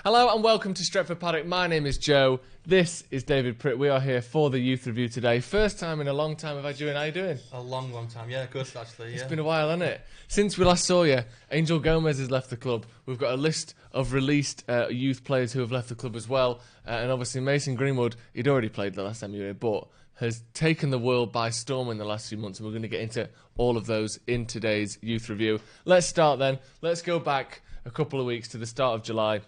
Hello and welcome to Stretford Paddock. My name is Joe. This is David Pritt. We are here for the youth review today. First time in a long time. Have I doing? How you doing? A long time. Yeah, good actually. Yeah. It's been a while, hasn't it? Since we last saw you, Angel Gomes has left the club. We've got a list of released youth players who have left the club as well. And obviously Mason Greenwood, he'd already played the last time you were here, but has taken the world by storm in the last few months. And we're going to get into all of those in today's youth review. Let's start then. Let's go back a couple of weeks to the start of July.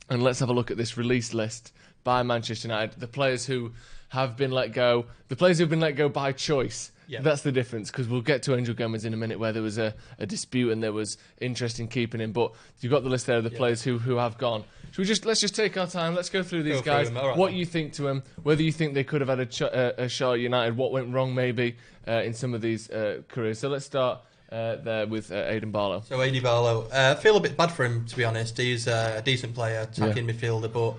And let's have a look at this release list by Manchester United. The players who have been let go. The players who have been let go by choice. Yep. That's the difference, because we'll get to Angel Gomes in a minute where there was a dispute and there was interest in keeping him. But you've got the list there of the players who have gone. Let's just take our time. Let's go through these guys. What you think to them, whether you think they could have had a shot at United, what went wrong maybe in some of these careers. So let's start there with Aidan Barlow. So Aidan Barlow, I feel a bit bad for him, to be honest. He's a decent player, attacking midfielder, but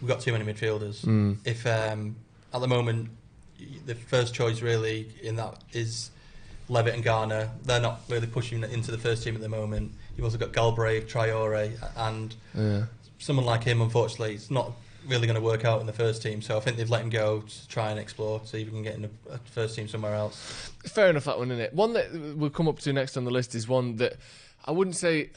we've got too many midfielders. If at the moment the first choice really in that is Levitt and Garner, they're not really pushing into the first team at the moment. You've also got Galbraith, Traore, and someone like him, unfortunately, it's not really going to work out in the first team, so I think they've let him go to try and explore, see if we can get in a first team somewhere else. Fair enough, that one, isn't it? One that we'll come up to next on the list is one that I wouldn't say...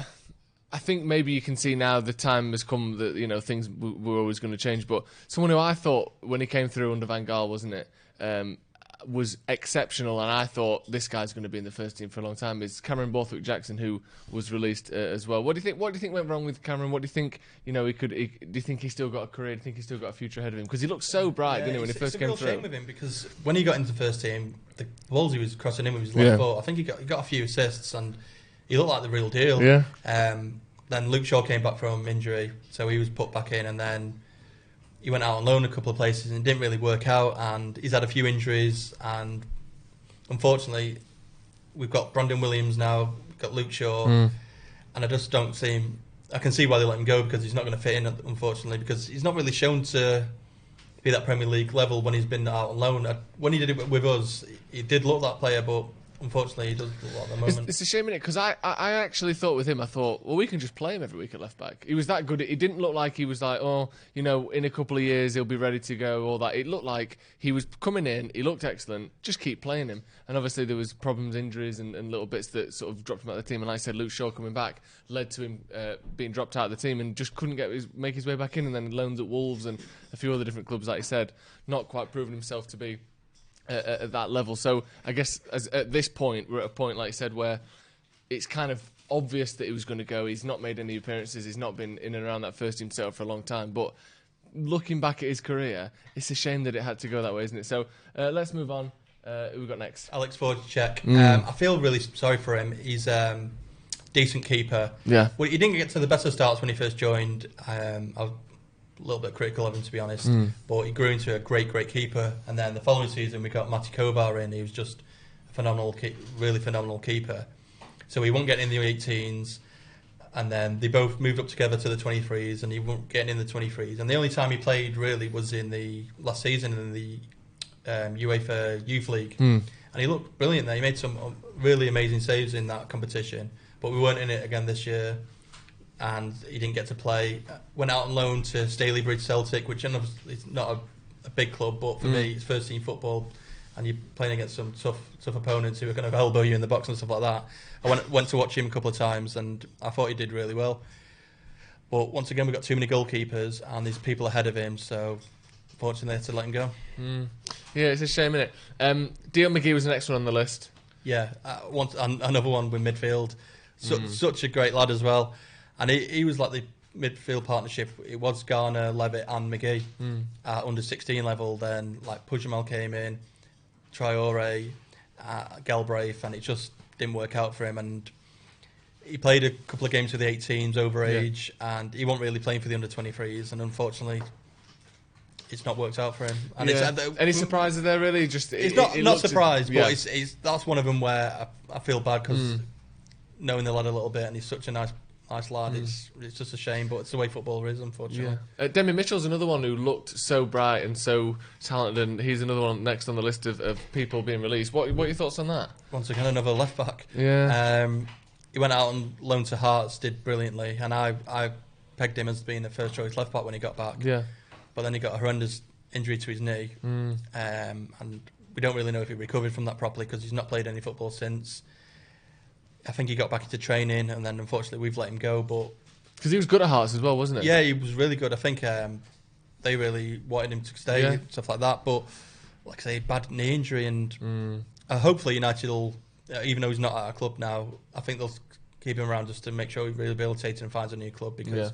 I think maybe you can see now the time has come that things were always going to change, but someone who I thought when he came through under Van Gaal, wasn't it, was exceptional, and I thought this guy's going to be in the first team for a long time, is Cameron Borthwick-Jackson, who was released as well. What do you think went wrong with Cameron? What do you think do you think he's still got a career? Do you think he's still got a future ahead of him? Because he looked so bright, didn't he, when he first came through? It's a real shame with him, because when he got into the first team, the balls he was crossing in with his left foot, I think he got a few assists and he looked like the real deal. Yeah. Then Luke Shaw came back from injury, so he was put back in, and then he went out on loan a couple of places and it didn't really work out, and he's had a few injuries, and unfortunately we've got Brandon Williams now, we've got Luke Shaw, and I just don't see him. I can see why they let him go, because he's not going to fit in, unfortunately, because he's not really shown to be that Premier League level when he's been out on loan. When he did it with us, he did look that player, but unfortunately, he doesn't look at the moment. It's a shame, innit? Because I actually thought with him, well, we can just play him every week at left back. He was that good. It didn't look like he was like, in a couple of years he'll be ready to go, all that. It looked like he was coming in, he looked excellent, just keep playing him. And obviously there was problems, injuries and little bits that sort of dropped him out of the team. And like I said, Luke Shaw coming back led to him being dropped out of the team and just couldn't make his way back in. And then loaned at Wolves and a few other different clubs, like you said, not quite proven himself to be at that level. So I guess at this point, we're at a point, like I said, where it's kind of obvious that he was going to go. He's not made any appearances. He's not been in and around that first team setup for a long time. But looking back at his career, it's a shame that it had to go that way, isn't it? So let's move on. Who we got next? Alex Fordycheck. I feel really sorry for him. He's decent keeper. Yeah. Well, he didn't get to the better starts when he first joined. I was a little bit critical of him, to be honest, but he grew into a great keeper, and then the following season we got Matty Kovar in. He was just a phenomenal, really phenomenal keeper. So he won't get in the 18s, and then they both moved up together to the 23s, and he won't get in the 23s. And the only time he played really was in the last season in the UEFA Youth League, and he looked brilliant there. He made some really amazing saves in that competition, but we weren't in it again this year. And he didn't get to play. Went out on loan to Stalybridge Celtic, which is not a big club, but for me, it's first team football, and you're playing against some tough opponents who are going to elbow you in the box and stuff like that. I went to watch him a couple of times, and I thought he did really well. But once again, we've got too many goalkeepers, and there's people ahead of him, so unfortunately, they had to let him go. Yeah, it's a shame, isn't it? Dion McGhee was the next one on the list. Yeah, another one with midfield. Such a great lad as well. And he was like the midfield partnership. It was Garner, Levitt and McGhee at under 16 level. Then like Pujamal came in, Traore, Galbraith, and it just didn't work out for him. And he played a couple of games with the 18s over age, and he wasn't really playing for the under 23s. And unfortunately, it's not worked out for him. And any surprises there really? Just it's not surprised, but it's that's one of them where I feel bad because knowing the lad a little bit, and he's such a nice lad. It's just a shame, but it's the way football is, unfortunately. Demi Mitchell's another one who looked so bright and so talented, and he's another one next on the list of people being released. What are your thoughts on that? Once again, another left back. Yeah. He went out on loan to Hearts, did brilliantly, and I pegged him as being the first choice left back when he got back. Yeah. But then he got a horrendous injury to his knee, and we don't really know if he recovered from that properly because he's not played any football since. I think he got back into training, and then unfortunately we've let him go. But because he was good at Hearts as well, wasn't he? Yeah, he was really good. I think they really wanted him to stay, stuff like that. But like I say, bad knee injury, and hopefully United will, even though he's not at a club now, I think they'll keep him around just to make sure he's rehabilitated and finds a new club because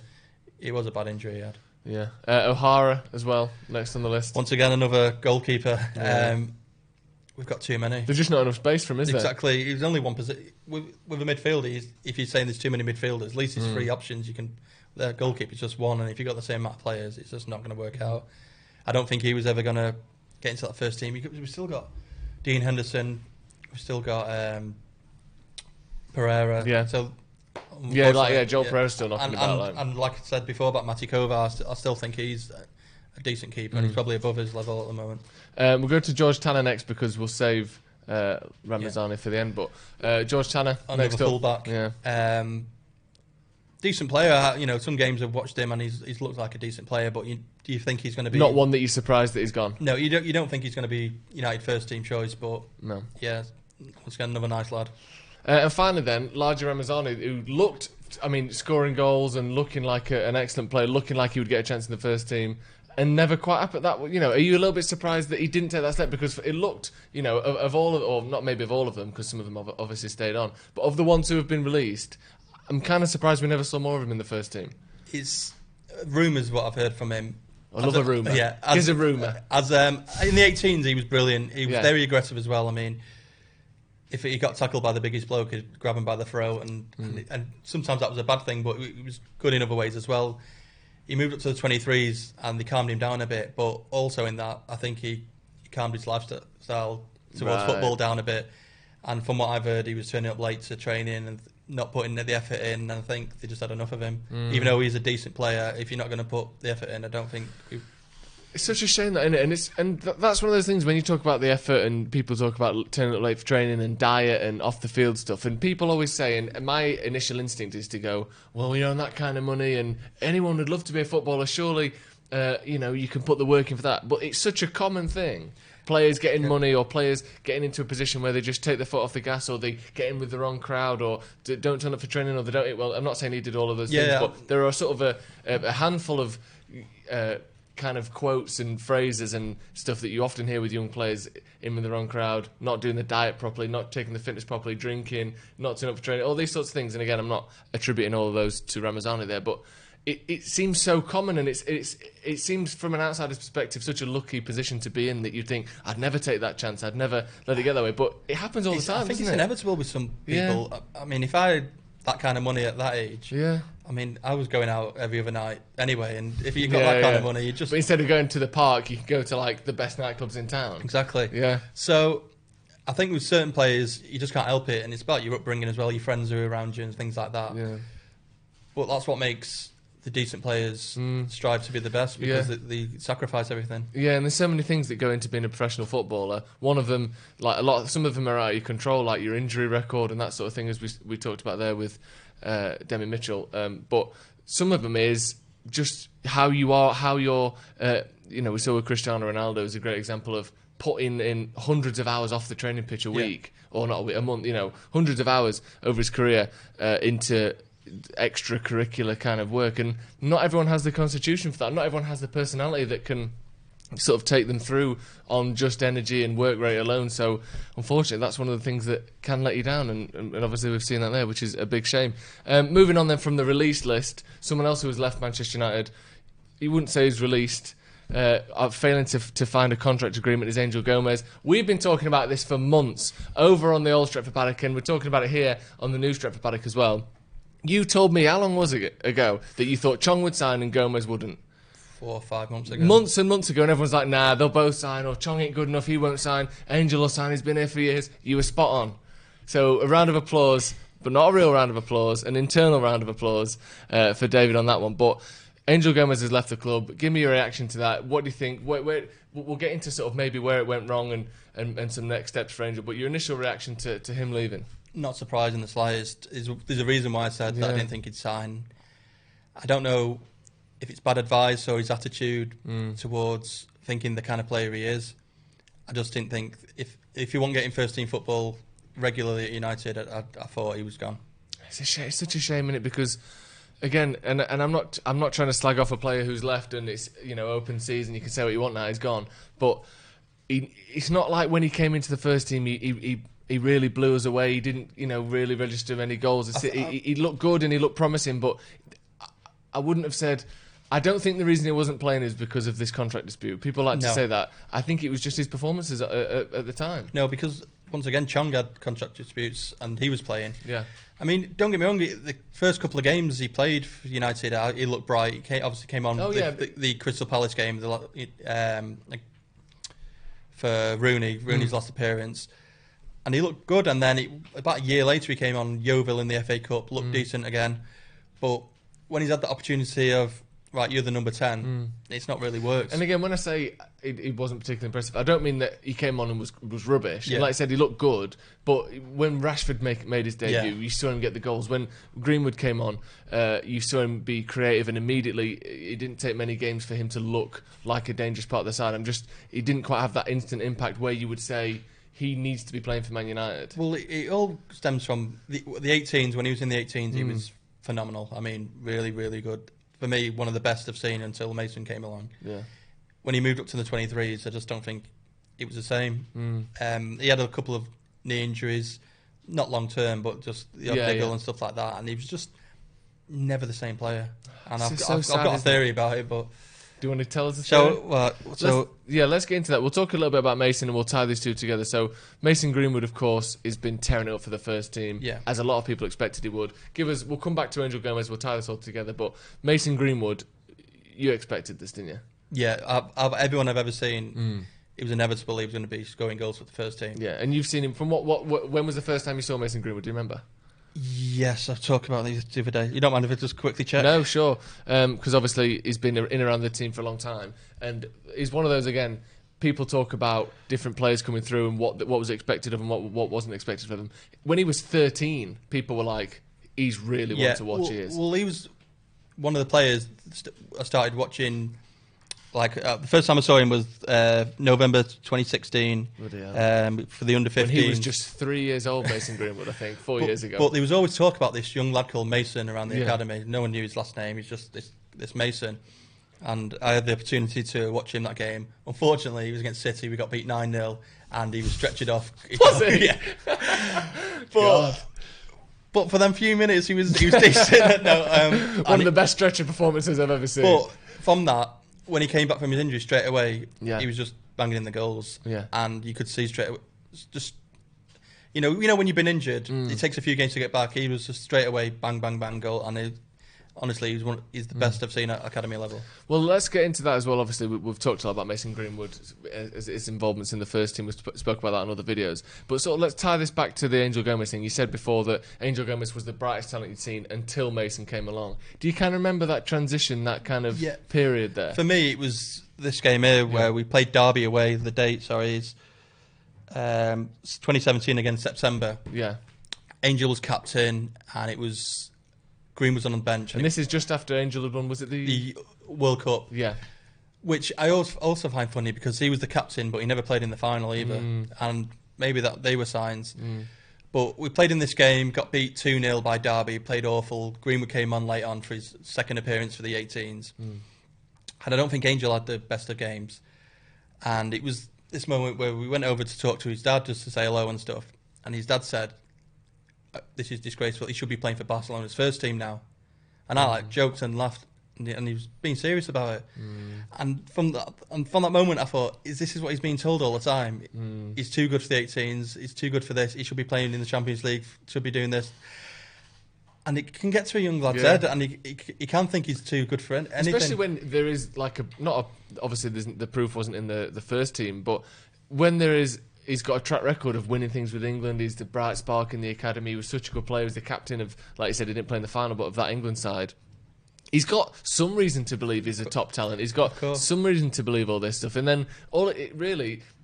it was a bad injury he had. Yeah, O'Hara as well, next on the list. Once again, another goalkeeper. Yeah. We've got too many. There's just not enough space for him, is there? Exactly. He's only one position. With a midfielder, if you're saying there's too many midfielders, at least there's three options. You can. The goalkeeper's just one, and if you've got the same amount of players, it's just not going to work out. I don't think he was ever going to get into that first team. We've still got Dean Henderson. We've still got Pereira. Yeah. So Joel Pereira's still knocking about. And like I said before about Matty Kovar, I still think he's a decent keeper, and he's probably above his level at the moment. We'll go to George Tanner next because we'll save Ramazani for the end. But George Tanner next up. Fullback. Yeah. Decent player. You know, some games I've watched him and he's looked like a decent player. But do you think he's going to be not one that you're surprised that he's gone? No, you don't. You don't think he's going to be United first team choice? But no. Yeah, let's get another nice lad. And finally, then Larger Ramazani, who looked, scoring goals and looking like an excellent player, looking like he would get a chance in the first team. And never quite up at that. You know, are you a little bit surprised that he didn't take that step? Because it looked, of all of, or not maybe of all of them, because some of them obviously stayed on, but of the ones who have been released, I'm kind of surprised we never saw more of him in the first team. It's rumours what I've heard from him. I love a rumour. Yeah, here's a rumour. As in the 18s, he was brilliant. He was very aggressive as well. I mean, if he got tackled by the biggest bloke, he'd grab him by the throat, and sometimes that was a bad thing, but it was good in other ways as well. He moved up to the 23s and they calmed him down a bit, but also in that, I think he calmed his lifestyle towards football down a bit. And from what I've heard, he was turning up late to training and not putting the effort in, and I think they just had enough of him. Even though he's a decent player, if you're not going to put the effort in, I don't think... It's such a shame that, innit? And that's one of those things when you talk about the effort and people talk about turning up late for training and diet and off the field stuff, and people always say, and my initial instinct is to go, well, you're on that kind of money and anyone would love to be a footballer, surely you can put the work in for that. But it's such a common thing. Players getting money, or players getting into a position where they just take their foot off the gas, or they get in with the wrong crowd, or don't turn up for training, or they don't. Well, I'm not saying he did all of those things, but there are sort of a handful of kind of quotes and phrases and stuff that you often hear with young players in with the wrong crowd, not doing the diet properly, not taking the fitness properly, drinking, not turning up for training, all these sorts of things. And again, I'm not attributing all of those to Ramazani there, but it seems so common, and it seems from an outsider's perspective such a lucky position to be in that you think, I'd never take that chance, I'd never let it get that way. But it happens all the time, I think isn't it's it? inevitable with some people. Yeah. I mean, if I had that kind of money at that age... Yeah. I mean, I was going out every other night anyway, and if you got that kind of money, you just... But instead of going to the park, you can go to, like, the best nightclubs in town. Exactly. Yeah. So, I think with certain players, you just can't help it, and it's about your upbringing as well, your friends who are around you and things like that. Yeah. But that's what makes the decent players strive to be the best, because they sacrifice everything. Yeah, and there's so many things that go into being a professional footballer. One of them, some of them are out of your control, like your injury record and that sort of thing, as we talked about there with Demi Mitchell. But some of them is just how you are, how you're. We saw with Cristiano Ronaldo is a great example of putting in hundreds of hours off the training pitch a week, or not a month. Hundreds of hours over his career into extracurricular kind of work, and not everyone has the constitution for that. Not everyone has the personality that can sort of take them through on just energy and work rate alone. So unfortunately, that's one of the things that can let you down, and obviously we've seen that there, which is a big shame. Moving on then from the release list, someone else who has left Manchester United, you wouldn't say he's released, failing to find a contract agreement, is Angel Gomes. We've been talking about this for months over on the old Stretford Paddock, and we're talking about it here on the new Stretford Paddock as well. You told me, how long was it ago, that you thought Chong would sign and Gomes wouldn't? 4 or 5 months ago. Months and months ago, and everyone's like, nah, they'll both sign, or Chong ain't good enough, he won't sign. Angel will sign, he's been here for years. You were spot on. So a round of applause, but not a real round of applause, an internal round of applause for David on that one. But Angel Gomes has left the club. Give me your reaction to that. What do you think? We'll get into sort of maybe where it went wrong and some next steps for Angel, but your initial reaction to him leaving? Not surprising the slightest. There's a reason why I said that I didn't think he'd sign. I don't know if it's bad advice or his attitude towards thinking the kind of player he is. I just didn't think if he wasn't getting first team football regularly at United, I thought he was gone. It's a shame. It's such a shame, isn't it? Because again, and I'm not trying to slag off a player who's left and it's open season. You can say what you want now. He's gone, but it's not like when he came into the first team. He really blew us away. He didn't really register any goals. He looked good and he looked promising, but I wouldn't have said. I don't think the reason he wasn't playing is because of this contract dispute. People like to say that. I think it was just his performances at the time. No, because once again, Chong had contract disputes and he was playing. Yeah. I mean, don't get me wrong. The first couple of games he played for United, he looked bright. He obviously came on the Crystal Palace game for Rooney's last appearance, and he looked good. And then about a year later, he came on Yeovil in the FA Cup, looked decent again. But when he's had the opportunity of right, you're the number 10. It's not really worked. And again, when I say he wasn't particularly impressive, I don't mean that he came on and was rubbish. Yeah. Like I said, he looked good. But when Rashford made his debut, you saw him get the goals. When Greenwood came on, you saw him be creative, and immediately it didn't take many games for him to look like a dangerous part of the side. He didn't quite have that instant impact where you would say he needs to be playing for Man United. Well, it all stems from the 18s. When he was in the 18s, he was phenomenal. I mean, really, really good. For me, one of the best I've seen until Mason came along. Yeah. When he moved up to the 23s, I just don't think it was the same. He had a couple of knee injuries, not long term, but just the odd niggle and stuff like that, and he was just never the same player. And I've got a theory about it, but do you want to tell us the story? Let's get into that. We'll talk a little bit about Mason and we'll tie these two together. So Mason Greenwood, of course, has been tearing it up for the first team, as a lot of people expected he would. We'll come back to Angel Gomes, we'll tie this all together. But Mason Greenwood, you expected this, didn't you? Yeah, everyone I've ever seen, it was inevitable he was going to be scoring goals for the first team. Yeah, and you've seen him from when was the first time you saw Mason Greenwood? Do you remember? Yes, I've talked about these the other day. You don't mind if I just quickly check? No, sure. Because obviously he's been in and around the team for a long time. And he's one of those, again, people talk about different players coming through and what was expected of them, what wasn't expected of them. When he was 13, people were like, he's really one to watch. Well, he was one of the players I started watching. Like the first time I saw him was November 2016 for the under-15s. When he was just 3 years old, Mason Greenwood, I think, 4 years ago. But there was always talk about this young lad called Mason around the academy. No one knew his last name. He's just this Mason. And I had the opportunity to watch him that game. Unfortunately, he was against City. We got beat 9-0, and he was stretchered off. Was he? Yeah. But for them few minutes, he was decent. One of the best stretcher performances I've ever seen. But from that, when he came back from his injury straight away, he was just banging in the goals. Yeah. And you could see straight away, just, you know when you've been injured, it takes a few games to get back. He was just straight away, bang, bang, bang, goal. And honestly, he's the best I've seen at academy level. Well, let's get into that as well. Obviously, we've talked a lot about Mason Greenwood, his involvements in the first team. We spoke about that in other videos. But sort of let's tie this back to the Angel Gomes thing. You said before that Angel Gomes was the brightest talent you'd seen until Mason came along. Do you kind of remember that transition, that kind of period there? For me, it was this game here where we played Derby away. The date, is 2017 against September. Yeah. Angel was captain, and it was... Green was on the bench. And this is just after Angel had won, was it the World Cup? Yeah. Which I also find funny because he was the captain, but he never played in the final either. And maybe that they were signs. But we played in this game, got beat 2-0 by Derby, played awful. Greenwood came on late on for his second appearance for the 18s. And I don't think Angel had the best of games. And it was this moment where we went over to talk to his dad just to say hello and stuff. And his dad said, "This is disgraceful. He should be playing for Barcelona's first team now." And I joked and laughed, and he was being serious about it. And from that moment, I thought, this is what he's being told all the time. He's too good for the 18s. He's too good for this. He should be playing in the Champions League. Should be doing this. And it can get to a young lad's head, and he can think he's too good for anything. Especially when there is obviously the proof wasn't in the first team, but when there is. He's got a track record of winning things with England. He's the bright spark in the academy. He was such a good player. He was the captain of, like you said, he didn't play in the final, but of that England side. He's got some reason to believe he's a top talent. He's got some reason to believe all this stuff. And then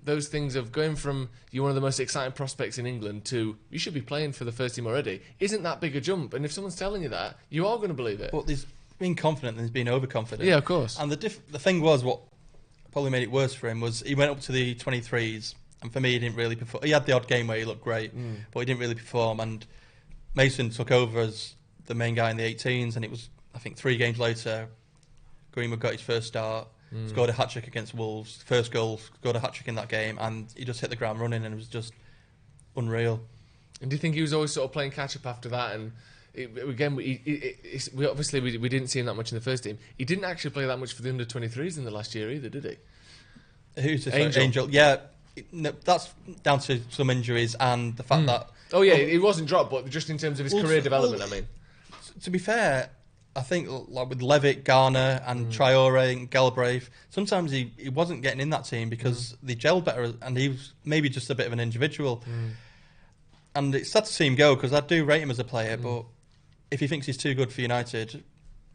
those things of going from you're one of the most exciting prospects in England to you should be playing for the first team already, isn't that big a jump. And if someone's telling you that, you are going to believe it. But being confident than he's being overconfident. Yeah, of course. And the thing was, what probably made it worse for him was he went up to the 23s, and for me, he didn't really perform. He had the odd game where he looked great, but he didn't really perform. And Mason took over as the main guy in the 18s, and it was, I think, 3 games later, Greenwood got his first start, scored a hat-trick against Wolves, first goal, scored a hat-trick in that game, and he just hit the ground running, and it was just unreal. And do you think he was always sort of playing catch-up after that? And we obviously didn't see him that much in the first team. He didn't actually play that much for the under-23s in the last year either, did he? Who's this? Angel. Yeah, no, that's down to some injuries and the fact that... Oh, yeah, he wasn't dropped, but just in terms of his career development, I mean. To be fair, I think like with Levitt, Garner and Traore and Galbraith, sometimes he wasn't getting in that team because they gelled better and he was maybe just a bit of an individual. And it's sad to see him go because I do rate him as a player, but if he thinks he's too good for United...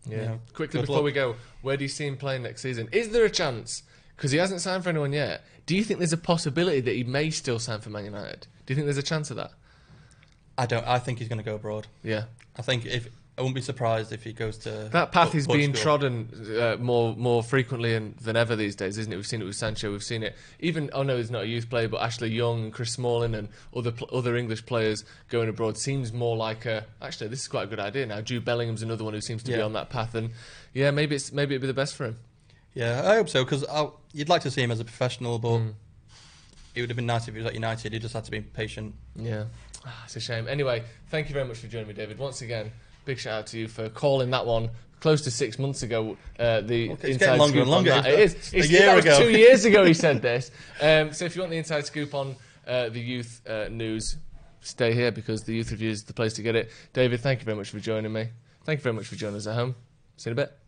Yeah. You know, Quickly before we go, where do you see him playing next season? Is there a chance, because he hasn't signed for anyone yet, do you think there's a possibility that he may still sign for Man United? Do you think there's a chance of that? I don't. I think he's going to go abroad. Yeah. I think I wouldn't be surprised if he goes to... That path is being Portugal. trodden more frequently than ever these days, isn't it? We've seen it with Sancho, we've seen it even... Oh no, he's not a youth player, but Ashley Young and Chris Smalling and other English players going abroad seems more like a... Actually, this is quite a good idea now. Jude Bellingham's another one who seems to be on that path, and yeah, maybe it'd be the best for him. Yeah, I hope so, because you'd like to see him as a professional, but it would have been nice if he was at United. He just had to be patient. Yeah, it's a shame. Anyway, thank you very much for joining me, David. Once again, big shout out to you for calling that one close to 6 months ago. It's getting longer and longer. It is. It's a year ago. 2 years ago he said this. So if you want the inside scoop on the youth news, stay here because the Youth Review is the place to get it. David, thank you very much for joining me. Thank you very much for joining us at home. See you in a bit.